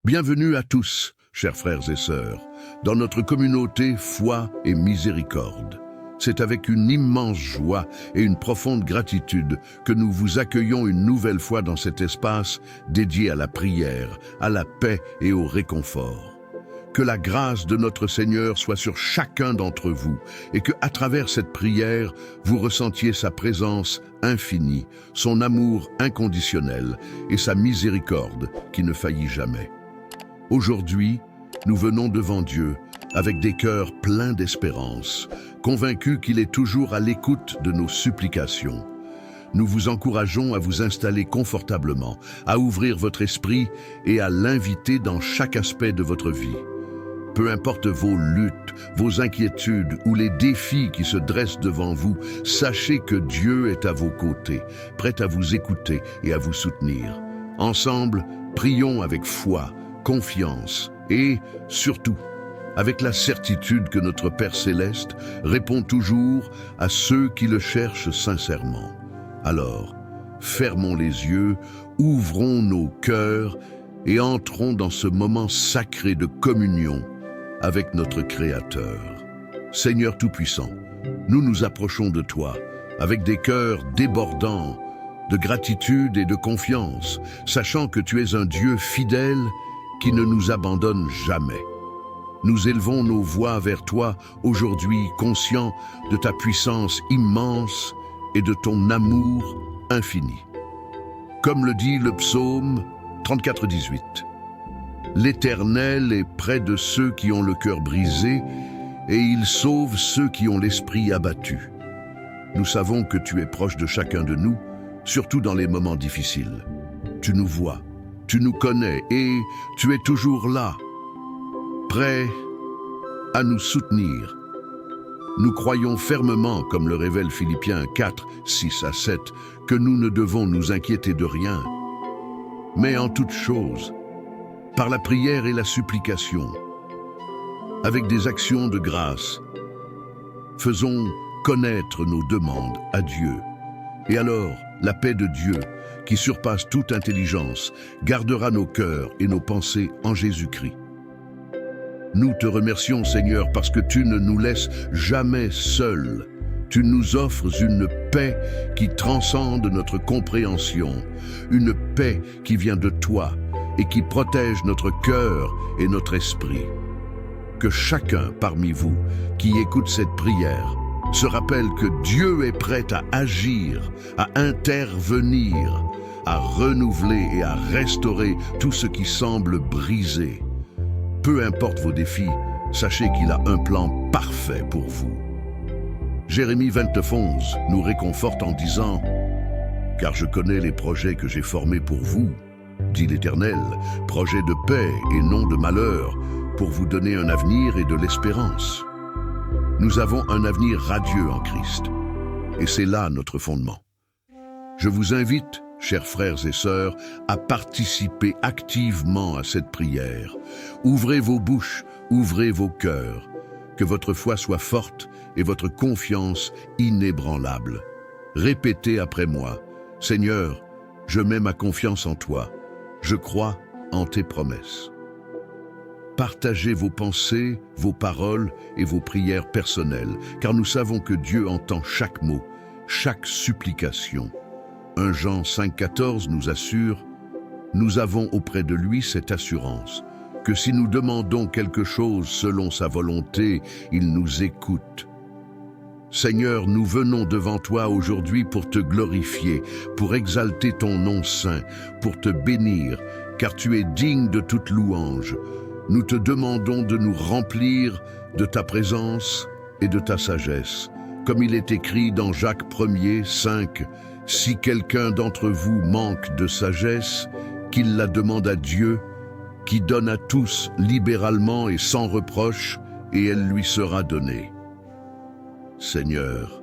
Bienvenue à tous, chers frères et sœurs, dans notre communauté Foi et Miséricorde. C'est avec une immense joie et une profonde gratitude que nous vous accueillons une nouvelle fois dans cet espace dédié à la prière, à la paix et au réconfort. Que la grâce de notre Seigneur soit sur chacun d'entre vous et que, à travers cette prière, vous ressentiez sa présence infinie, son amour inconditionnel et sa miséricorde qui ne faillit jamais. Aujourd'hui, nous venons devant Dieu avec des cœurs pleins d'espérance, convaincus qu'il est toujours à l'écoute de nos supplications. Nous vous encourageons à vous installer confortablement, à ouvrir votre esprit et à l'inviter dans chaque aspect de votre vie. Peu importe vos luttes, vos inquiétudes ou les défis qui se dressent devant vous, sachez que Dieu est à vos côtés, prêt à vous écouter et à vous soutenir. Ensemble, prions avec foi, confiance et, surtout, avec la certitude que notre Père Céleste répond toujours à ceux qui le cherchent sincèrement. Alors, fermons les yeux, ouvrons nos cœurs et entrons dans ce moment sacré de communion avec notre Créateur. Seigneur Tout-Puissant, nous nous approchons de toi avec des cœurs débordants de gratitude et de confiance, sachant que tu es un Dieu fidèle qui ne nous abandonne jamais. Nous élevons nos voix vers toi aujourd'hui, conscients de ta puissance immense et de ton amour infini. Comme le dit le psaume 34:18, « L'Éternel est près de ceux qui ont le cœur brisé et il sauve ceux qui ont l'esprit abattu. » Nous savons que tu es proche de chacun de nous, surtout dans les moments difficiles. Tu nous vois, tu nous connais et tu es toujours là, prêt à nous soutenir. Nous croyons fermement, comme le révèle Philippiens 4, 6 à 7, que nous ne devons nous inquiéter de rien, mais en toute chose, par la prière et la supplication, avec des actions de grâce, faisons connaître nos demandes à Dieu. Et alors, la paix de Dieu, qui surpasse toute intelligence, gardera nos cœurs et nos pensées en Jésus-Christ. Nous te remercions, Seigneur, parce que tu ne nous laisses jamais seuls. Tu nous offres une paix qui transcende notre compréhension, une paix qui vient de toi et qui protège notre cœur et notre esprit. Que chacun parmi vous qui écoute cette prière se rappelle que Dieu est prêt à agir, à intervenir, à renouveler et à restaurer tout ce qui semble brisé. Peu importe vos défis, sachez qu'il a un plan parfait pour vous. Jérémie 29:11 nous réconforte en disant « Car je connais les projets que j'ai formés pour vous, dit l'Éternel, projets de paix et non de malheur, pour vous donner un avenir et de l'espérance. » Nous avons un avenir radieux en Christ, et c'est là notre fondement. Je vous invite, chers frères et sœurs, à participer activement à cette prière. Ouvrez vos bouches, ouvrez vos cœurs, que votre foi soit forte et votre confiance inébranlable. Répétez après moi, « Seigneur, je mets ma confiance en toi, je crois en tes promesses. » Partagez vos pensées, vos paroles et vos prières personnelles, car nous savons que Dieu entend chaque mot, chaque supplication. 1 Jean 5,14 nous assure « Nous avons auprès de lui cette assurance, que si nous demandons quelque chose selon sa volonté, il nous écoute. » Seigneur, nous venons devant toi aujourd'hui pour te glorifier, pour exalter ton nom saint, pour te bénir, car tu es digne de toute louange. Nous te demandons de nous remplir de ta présence et de ta sagesse. Comme il est écrit dans Jacques 1er, 5, « Si quelqu'un d'entre vous manque de sagesse, qu'il la demande à Dieu, qui donne à tous libéralement et sans reproche, et elle lui sera donnée. » Seigneur,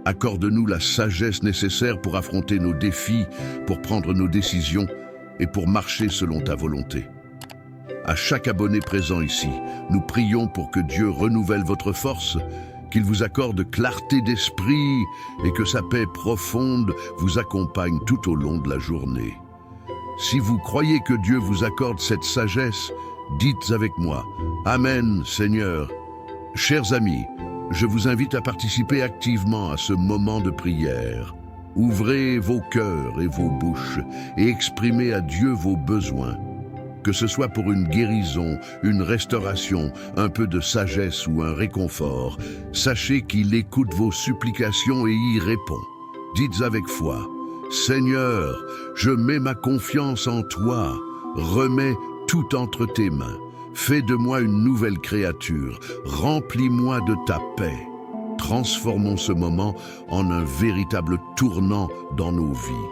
accorde-nous la sagesse nécessaire pour affronter nos défis, pour prendre nos décisions et pour marcher selon ta volonté. À chaque abonné présent ici, nous prions pour que Dieu renouvelle votre force, qu'il vous accorde clarté d'esprit et que sa paix profonde vous accompagne tout au long de la journée. Si vous croyez que Dieu vous accorde cette sagesse, dites avec moi, Amen, Seigneur. Chers amis, je vous invite à participer activement à ce moment de prière. Ouvrez vos cœurs et vos bouches et exprimez à Dieu vos besoins. Que ce soit pour une guérison, une restauration, un peu de sagesse ou un réconfort, sachez qu'il écoute vos supplications et y répond. Dites avec foi, Seigneur, je mets ma confiance en toi, remets tout entre tes mains. Fais de moi une nouvelle créature, remplis-moi de ta paix. Transformons ce moment en un véritable tournant dans nos vies.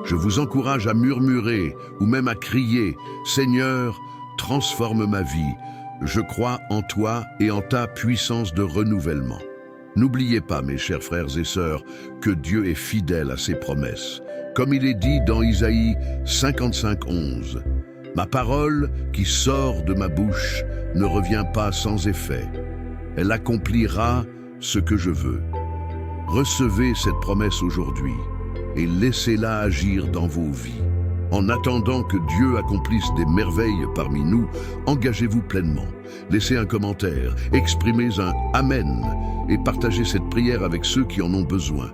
Je vous encourage à murmurer ou même à crier « Seigneur, transforme ma vie. Je crois en toi et en ta puissance de renouvellement. » N'oubliez pas, mes chers frères et sœurs, que Dieu est fidèle à ses promesses. Comme il est dit dans Isaïe 55:11, « Ma parole qui sort de ma bouche ne revient pas sans effet. Elle accomplira ce que je veux. » Recevez cette promesse aujourd'hui et laissez-la agir dans vos vies. En attendant que Dieu accomplisse des merveilles parmi nous, engagez-vous pleinement. Laissez un commentaire, exprimez un « Amen » et partagez cette prière avec ceux qui en ont besoin.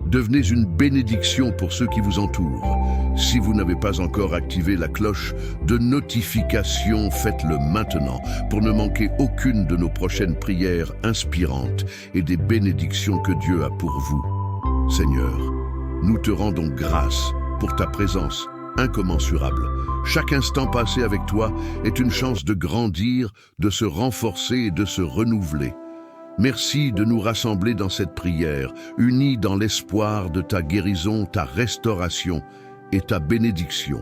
Devenez une bénédiction pour ceux qui vous entourent. Si vous n'avez pas encore activé la cloche de notification, faites-le maintenant pour ne manquer aucune de nos prochaines prières inspirantes et des bénédictions que Dieu a pour vous. Seigneur, nous te rendons grâce pour ta présence incommensurable. Chaque instant passé avec toi est une chance de grandir, de se renforcer et de se renouveler. Merci de nous rassembler dans cette prière, unis dans l'espoir de ta guérison, ta restauration et ta bénédiction.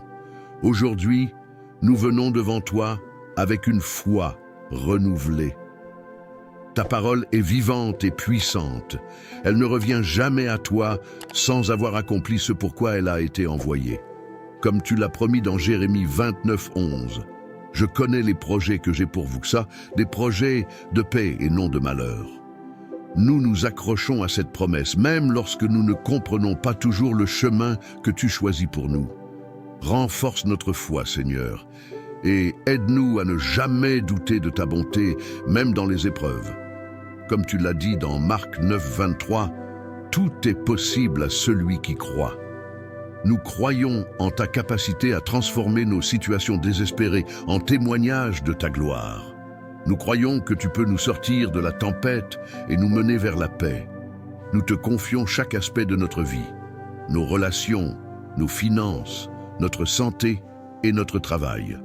Aujourd'hui, nous venons devant toi avec une foi renouvelée. Ta parole est vivante et puissante. Elle ne revient jamais à toi sans avoir accompli ce pourquoi elle a été envoyée. Comme tu l'as promis dans Jérémie 29:11. Je connais les projets que j'ai pour vous, des projets de paix et non de malheur. Nous nous accrochons à cette promesse, même lorsque nous ne comprenons pas toujours le chemin que tu choisis pour nous. Renforce notre foi, Seigneur, et aide-nous à ne jamais douter de ta bonté, même dans les épreuves. Comme tu l'as dit dans Marc 9:23, tout est possible à celui qui croit. Nous croyons en ta capacité à transformer nos situations désespérées en témoignages de ta gloire. Nous croyons que tu peux nous sortir de la tempête et nous mener vers la paix. Nous te confions chaque aspect de notre vie, nos relations, nos finances, notre santé et notre travail.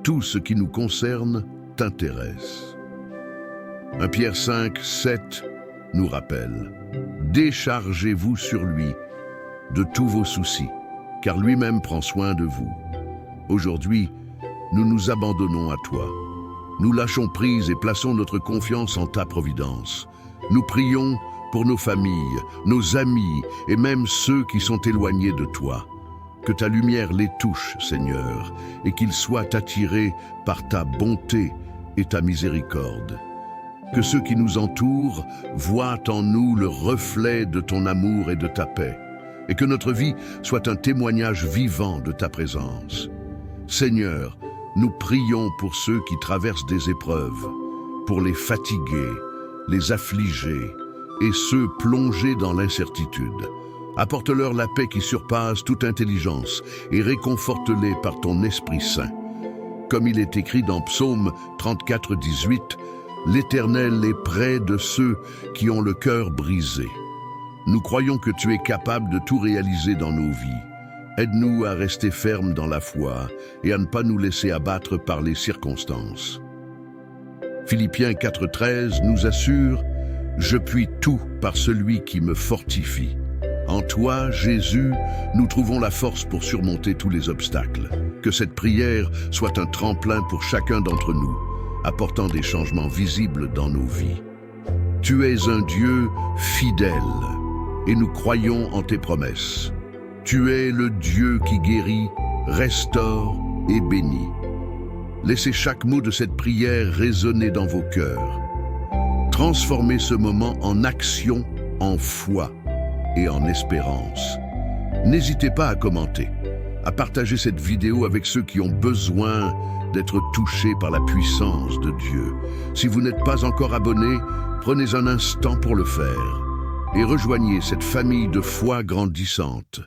Tout ce qui nous concerne t'intéresse. 1 Pierre 5:7 nous rappelle « Déchargez-vous sur lui de tous vos soucis, car lui-même prend soin de vous. » Aujourd'hui, nous nous abandonnons à toi. Nous lâchons prise et plaçons notre confiance en ta providence. Nous prions pour nos familles, nos amis et même ceux qui sont éloignés de toi. Que ta lumière les touche, Seigneur, et qu'ils soient attirés par ta bonté et ta miséricorde. Que ceux qui nous entourent voient en nous le reflet de ton amour et de ta paix, et que notre vie soit un témoignage vivant de ta présence. Seigneur, nous prions pour ceux qui traversent des épreuves, pour les fatigués, les affligés et ceux plongés dans l'incertitude. Apporte-leur la paix qui surpasse toute intelligence et réconforte-les par ton Esprit Saint. Comme il est écrit dans Psaume 34:18, « L'Éternel est près de ceux qui ont le cœur brisé. » Nous croyons que tu es capable de tout réaliser dans nos vies. Aide-nous à rester fermes dans la foi et à ne pas nous laisser abattre par les circonstances. Philippiens 4:13 nous assure « Je puis tout par celui qui me fortifie. » En toi, Jésus, nous trouvons la force pour surmonter tous les obstacles. Que cette prière soit un tremplin pour chacun d'entre nous, apportant des changements visibles dans nos vies. Tu es un Dieu fidèle et nous croyons en tes promesses. Tu es le Dieu qui guérit, restaure et bénit. Laissez chaque mot de cette prière résonner dans vos cœurs. Transformez ce moment en action, en foi et en espérance. N'hésitez pas à commenter. à partager cette vidéo avec ceux qui ont besoin d'être touchés par la puissance de Dieu. Si vous n'êtes pas encore abonné, prenez un instant pour le faire et rejoignez cette famille de foi grandissante.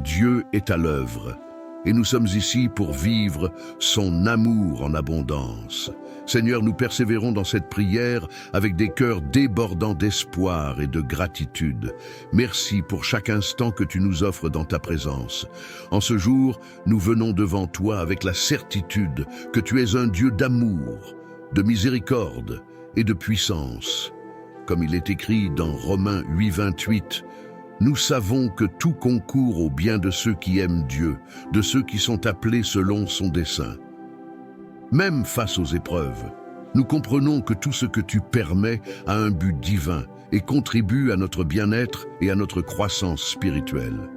Dieu est à l'œuvre et nous sommes ici pour vivre son amour en abondance. Seigneur, nous persévérons dans cette prière avec des cœurs débordants d'espoir et de gratitude. Merci pour chaque instant que tu nous offres dans ta présence. En ce jour, nous venons devant toi avec la certitude que tu es un Dieu d'amour, de miséricorde et de puissance. Comme il est écrit dans Romains 8:28, nous savons que tout concourt au bien de ceux qui aiment Dieu, de ceux qui sont appelés selon son dessein. Même face aux épreuves, nous comprenons que tout ce que tu permets a un but divin et contribue à notre bien-être et à notre croissance spirituelle.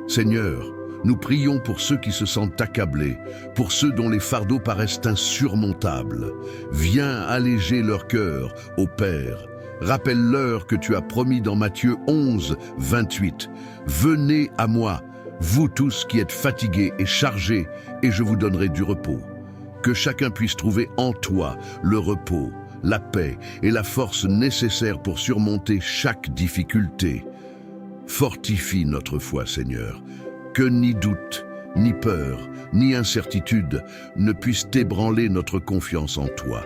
Seigneur, nous prions pour ceux qui se sentent accablés, pour ceux dont les fardeaux paraissent insurmontables. Viens alléger leur cœur, ô Père. Rappelle-leur que tu as promis dans Matthieu 11:28. Venez à moi, vous tous qui êtes fatigués et chargés, et je vous donnerai du repos. Que chacun puisse trouver en toi le repos, la paix et la force nécessaires pour surmonter chaque difficulté. Fortifie notre foi, Seigneur. Que ni doute, ni peur, ni incertitude ne puissent ébranler notre confiance en toi.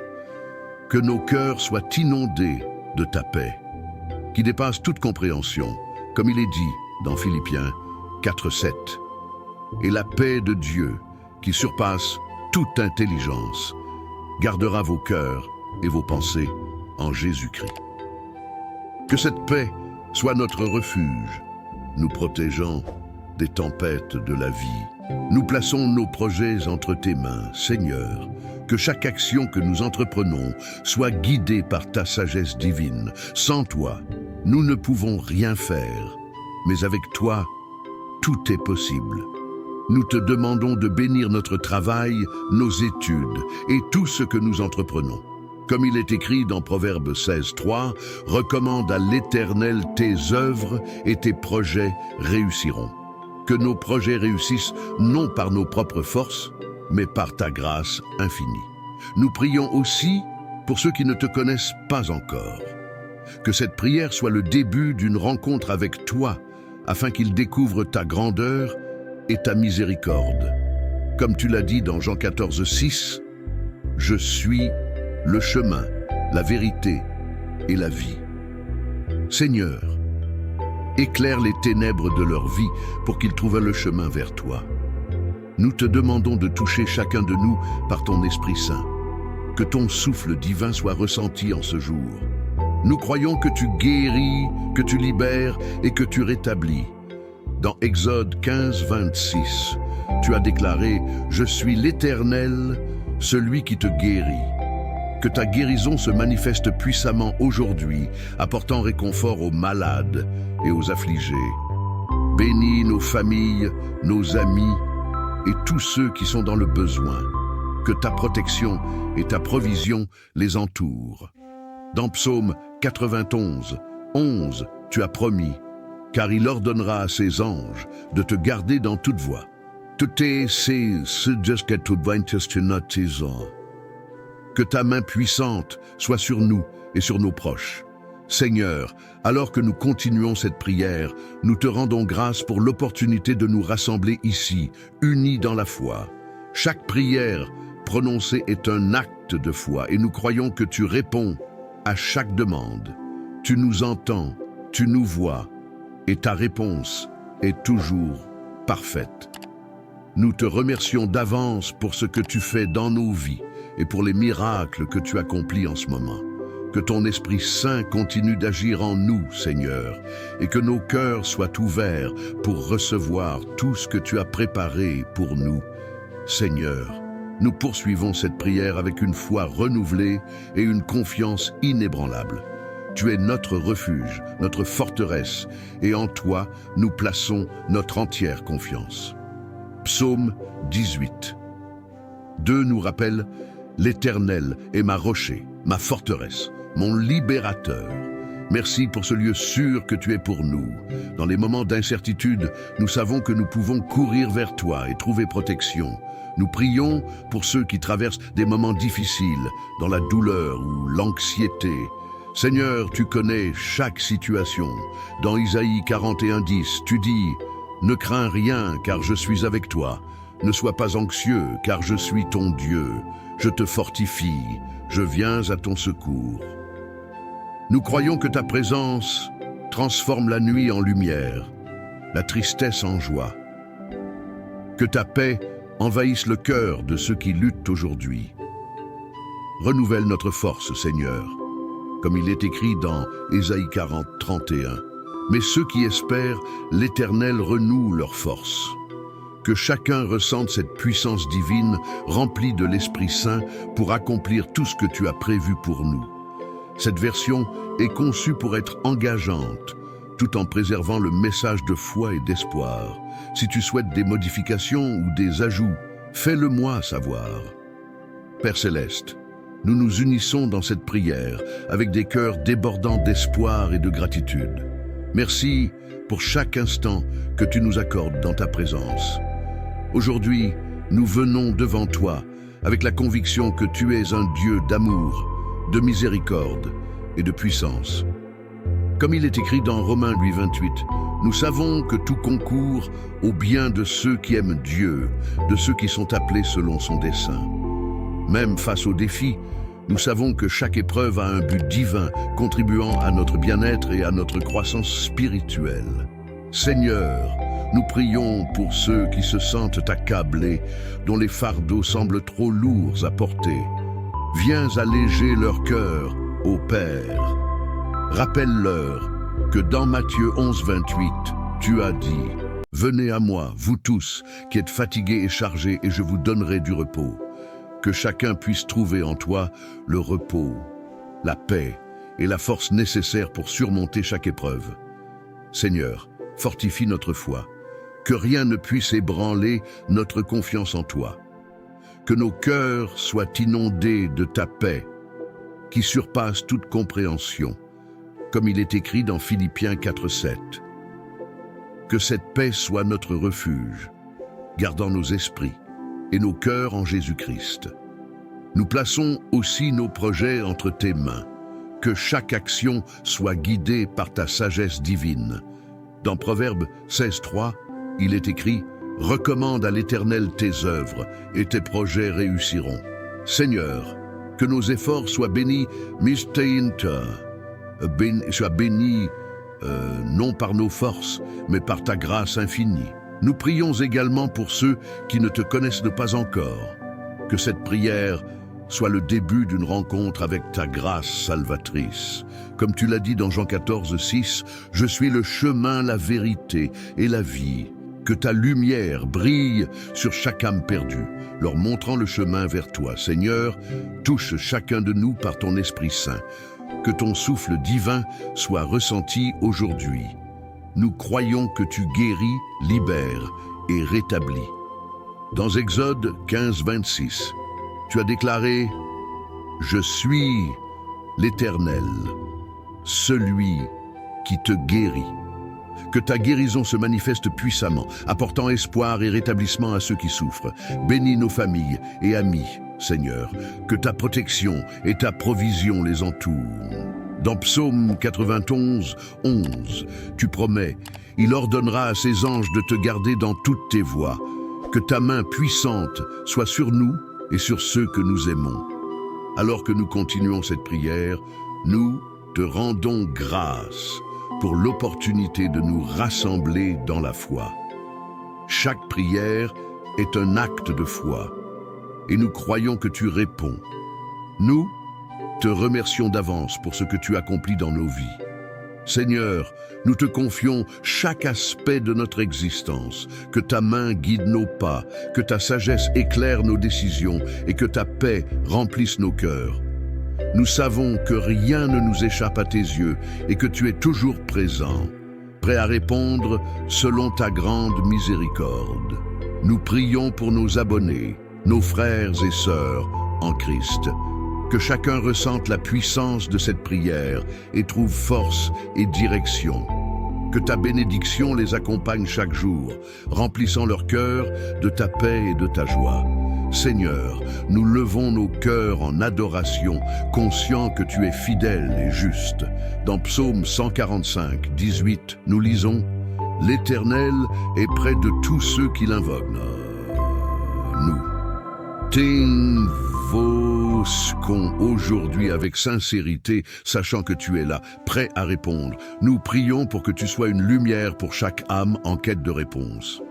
Que nos cœurs soient inondés de ta paix, qui dépasse toute compréhension, comme il est dit dans Philippiens 4:7. Et la paix de Dieu, qui surpasse toute intelligence, gardera vos cœurs et vos pensées en Jésus-Christ. Que cette paix soit notre refuge, nous protégeant des tempêtes de la vie. Nous plaçons nos projets entre tes mains, Seigneur. Que chaque action que nous entreprenons soit guidée par ta sagesse divine. Sans toi, nous ne pouvons rien faire, mais avec toi, tout est possible. Nous te demandons de bénir notre travail, nos études et tout ce que nous entreprenons. Comme il est écrit dans Proverbe 16:3, recommande à l'Éternel tes œuvres et tes projets réussiront. Que nos projets réussissent non par nos propres forces, mais par ta grâce infinie. Nous prions aussi pour ceux qui ne te connaissent pas encore. Que cette prière soit le début d'une rencontre avec toi, afin qu'ils découvrent ta grandeur et ta miséricorde. Comme tu l'as dit dans Jean 14:6, « Je suis le chemin, la vérité et la vie. » Seigneur, éclaire les ténèbres de leur vie pour qu'ils trouvent le chemin vers toi. Nous te demandons de toucher chacun de nous par ton Esprit Saint. Que ton souffle divin soit ressenti en ce jour. Nous croyons que tu guéris, que tu libères et que tu rétablis. Dans Exode 15:26, tu as déclaré « Je suis l'Éternel, celui qui te guérit ». Que ta guérison se manifeste puissamment aujourd'hui, apportant réconfort aux malades et aux affligés. Bénis nos familles, nos amis et tous ceux qui sont dans le besoin. Que ta protection et ta provision les entourent. Dans Psaume 91:11, tu as promis, car il ordonnera à ses anges de te garder dans toute voie. Que ta main puissante soit sur nous et sur nos proches. Seigneur, alors que nous continuons cette prière, nous te rendons grâce pour l'opportunité de nous rassembler ici, unis dans la foi. Chaque prière prononcée est un acte de foi et nous croyons que tu réponds à chaque demande. Tu nous entends, tu nous vois et ta réponse est toujours parfaite. Nous te remercions d'avance pour ce que tu fais dans nos vies et pour les miracles que tu accomplis en ce moment. Que ton Esprit Saint continue d'agir en nous, Seigneur, et que nos cœurs soient ouverts pour recevoir tout ce que tu as préparé pour nous. Seigneur, nous poursuivons cette prière avec une foi renouvelée et une confiance inébranlable. Tu es notre refuge, notre forteresse, et en toi, nous plaçons notre entière confiance. Psaume 18. 2 nous rappelle « L'Éternel est ma rocher, ma forteresse, mon libérateur. Merci pour ce lieu sûr que tu es pour nous. Dans les moments d'incertitude, nous savons que nous pouvons courir vers toi et trouver protection. Nous prions pour ceux qui traversent des moments difficiles, dans la douleur ou l'anxiété. Seigneur, tu connais chaque situation. Dans Isaïe 41:10, tu dis « Ne crains rien, car je suis avec toi. Ne sois pas anxieux, car je suis ton Dieu. Je te fortifie, je viens à ton secours. » Nous croyons que ta présence transforme la nuit en lumière, la tristesse en joie. Que ta paix envahisse le cœur de ceux qui luttent aujourd'hui. Renouvelle notre force, Seigneur, comme il est écrit dans Ésaïe 40:31. Mais ceux qui espèrent, l'Éternel renoue leur force. Que chacun ressente cette puissance divine remplie de l'Esprit Saint pour accomplir tout ce que tu as prévu pour nous. Cette version est conçue pour être engageante, tout en préservant le message de foi et d'espoir. Si tu souhaites des modifications ou des ajouts, fais-le-moi savoir. Père Céleste, nous nous unissons dans cette prière avec des cœurs débordants d'espoir et de gratitude. Merci pour chaque instant que tu nous accordes dans ta présence. Aujourd'hui, nous venons devant toi avec la conviction que tu es un Dieu d'amour, de miséricorde et de puissance. Comme il est écrit dans Romains 8:28, nous savons que tout concourt au bien de ceux qui aiment Dieu, de ceux qui sont appelés selon son dessein. Même face aux défis, nous savons que chaque épreuve a un but divin, contribuant à notre bien-être et à notre croissance spirituelle. Seigneur, nous prions pour ceux qui se sentent accablés, dont les fardeaux semblent trop lourds à porter. Viens alléger leur cœur, ô Père. Rappelle-leur que dans Matthieu 11:28, tu as dit « Venez à moi, vous tous, qui êtes fatigués et chargés, et je vous donnerai du repos. » Que chacun puisse trouver en toi le repos, la paix et la force nécessaires pour surmonter chaque épreuve. Seigneur, fortifie notre foi. Que rien ne puisse ébranler notre confiance en toi. Que nos cœurs soient inondés de ta paix, qui surpasse toute compréhension, comme il est écrit dans Philippiens 4:7. Que cette paix soit notre refuge, gardant nos esprits et nos cœurs en Jésus-Christ. Nous plaçons aussi nos projets entre tes mains. Que chaque action soit guidée par ta sagesse divine. Dans Proverbes 16:3, il est écrit « Recommande à l'Éternel tes œuvres, et tes projets réussiront. » Seigneur, que nos efforts soient bénis, soient bénis non par nos forces, mais par ta grâce infinie. Nous prions également pour ceux qui ne te connaissent pas encore. Que cette prière soit le début d'une rencontre avec ta grâce salvatrice. Comme tu l'as dit dans Jean 14:6, « Je suis le chemin, la vérité et la vie. » Que ta lumière brille sur chaque âme perdue, leur montrant le chemin vers toi. Seigneur, touche chacun de nous par ton Esprit Saint. Que ton souffle divin soit ressenti aujourd'hui. Nous croyons que tu guéris, libères et rétablis. Dans Exode 15:26, tu as déclaré « Je suis l'Éternel, celui qui te guérit. » Que ta guérison se manifeste puissamment, apportant espoir et rétablissement à ceux qui souffrent. Bénis nos familles et amis, Seigneur. Que ta protection et ta provision les entourent. Dans Psaume 91:11, tu promets « Il ordonnera à ses anges de te garder dans toutes tes voies. Que ta main puissante soit sur nous et sur ceux que nous aimons. » Alors que nous continuons cette prière, nous te rendons grâce pour l'opportunité de nous rassembler dans la foi. Chaque prière est un acte de foi, et nous croyons que tu réponds. Nous te remercions d'avance pour ce que tu accomplis dans nos vies. Seigneur, nous te confions chaque aspect de notre existence, que ta main guide nos pas, que ta sagesse éclaire nos décisions et que ta paix remplisse nos cœurs. Nous savons que rien ne nous échappe à tes yeux et que tu es toujours présent, prêt à répondre selon ta grande miséricorde. Nous prions pour nos abonnés, nos frères et sœurs en Christ. Que chacun ressente la puissance de cette prière et trouve force et direction. Que ta bénédiction les accompagne chaque jour, remplissant leur cœur de ta paix et de ta joie. Seigneur, nous levons nos cœurs en adoration, conscients que tu es fidèle et juste. Dans Psaume 145, 18, nous lisons « L'Éternel est près de tous ceux qui l'invoquent. » Nous t'invoquons aujourd'hui avec sincérité, sachant que tu es là, prêt à répondre. Nous prions pour que tu sois une lumière pour chaque âme en quête de réponse.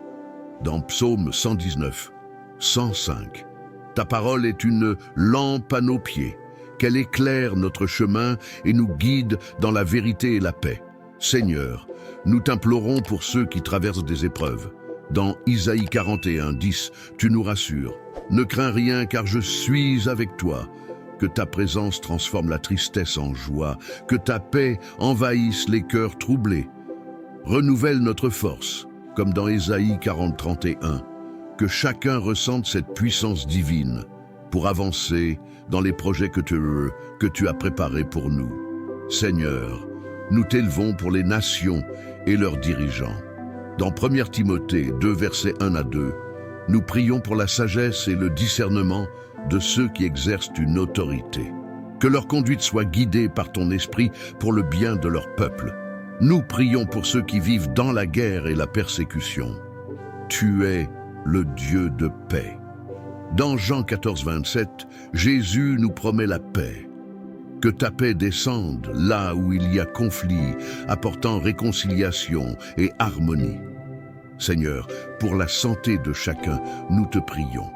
Dans Psaume 119, 105, ta parole est une lampe à nos pieds, qu'elle éclaire notre chemin et nous guide dans la vérité et la paix. Seigneur, nous t'implorons pour ceux qui traversent des épreuves. Dans Isaïe 41, 10, tu nous rassures. Ne crains rien car je suis avec toi. Que ta présence transforme la tristesse en joie, que ta paix envahisse les cœurs troublés. Renouvelle notre force, comme dans Ésaïe 40, 31. Que chacun ressente cette puissance divine pour avancer dans les projets que tu as préparés pour nous. Seigneur, nous t'élevons pour les nations et leurs dirigeants. Dans 1 Timothée 2, versets 1 à 2, nous prions pour la sagesse et le discernement de ceux qui exercent une autorité. Que leur conduite soit guidée par ton esprit pour le bien de leur peuple. Nous prions pour ceux qui vivent dans la guerre et la persécution. Tu es le Dieu de paix. Dans Jean 14, 27, Jésus nous promet la paix. Que ta paix descende là où il y a conflit, apportant réconciliation et harmonie. Seigneur, pour la santé de chacun, nous te prions.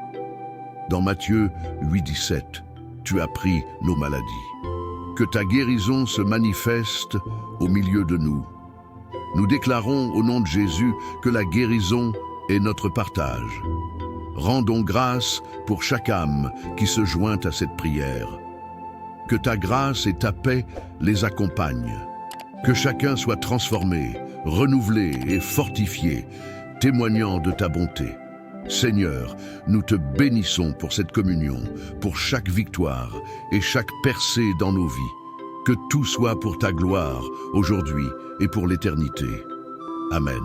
Dans Matthieu 8, 17, tu as pris nos maladies. Que ta guérison se manifeste au milieu de nous. Nous déclarons au nom de Jésus que la guérison est notre partage. Rendons grâce pour chaque âme qui se joint à cette prière. Que ta grâce et ta paix les accompagnent. Que chacun soit transformé, renouvelé et fortifié, témoignant de ta bonté. Seigneur, nous te bénissons pour cette communion, pour chaque victoire et chaque percée dans nos vies. Que tout soit pour ta gloire, aujourd'hui et pour l'éternité. Amen.